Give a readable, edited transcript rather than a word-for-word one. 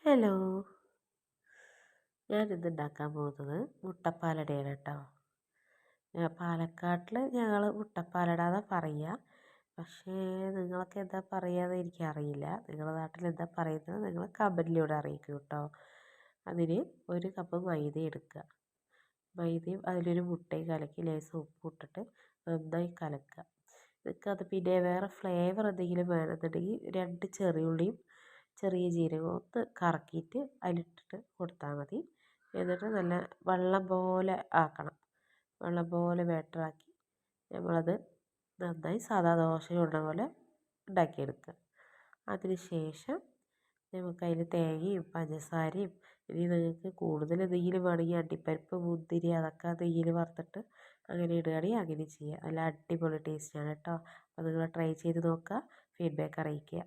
Hello, ഞാനിന്ന് ഉണ്ടാക്കാൻ പോകുന്നത് മുട്ടപ്പാലടയാണ് കേട്ടോ. പാലക്കാട്ടിൽ ഞങ്ങൾ മുട്ടപ്പാലട എന്നാണ് പറയുക. പക്ഷേ നിങ്ങളൊക്കെ എന്താ പറയുകയെന്ന് എനിക്കറിയില്ല. നിങ്ങളുടെ നാട്ടിൽ എന്താ പറയുന്നത് നിങ്ങൾ കമൻറ്റിലൂടെ അറിയിക്കും കേട്ടോ. അതിന് 1 കപ്പ് മൈദ എടുക്കുക. മൈദയും അതിലൊരു മുട്ടയും കലക്കി ലേശം ഉപ്പും ഇട്ടിട്ട് നന്നായി കലക്കുക. നിങ്ങൾക്കത് പിന്നെ വേറെ ഫ്ലേവർ എന്തെങ്കിലും വേണമെന്നുണ്ടെങ്കിൽ 2 ചെറിയുള്ളിയും ചെറിയ ജീരകവും ഒന്ന് കറക്കിയിട്ട് അതിലിട്ടിട്ട് കൊടുത്താൽ മതി. എന്നിട്ട് നല്ല വെള്ളം പോലെ ആക്കണം. വെള്ളം പോലെ ബാറ്ററാക്കി നമ്മളത് നന്നായി സാധാ ദോശ ചുടുന്ന പോലെ ഉണ്ടാക്കിയെടുക്കുക. അതിന് ശേഷം നമുക്കതിൽ തേങ്ങയും പഞ്ചസാരയും ഇനി നിങ്ങൾക്ക് കൂടുതൽ എന്തെങ്കിലും വേണമെങ്കിൽ അണ്ടിപ്പരിപ്പ് മുന്തിരി അതൊക്കെ നെയ്യിൽ വറുത്തിട്ട് അങ്ങനെ ഇടുകയാണെങ്കിൽ അങ്ങനെ ചെയ്യുക. നല്ല അടിപൊളി ടേസ്റ്റാണ് കേട്ടോ. അപ്പോൾ നിങ്ങൾ ട്രൈ ചെയ്ത് നോക്കുക, ഫീഡ്ബാക്ക് അറിയിക്കുക.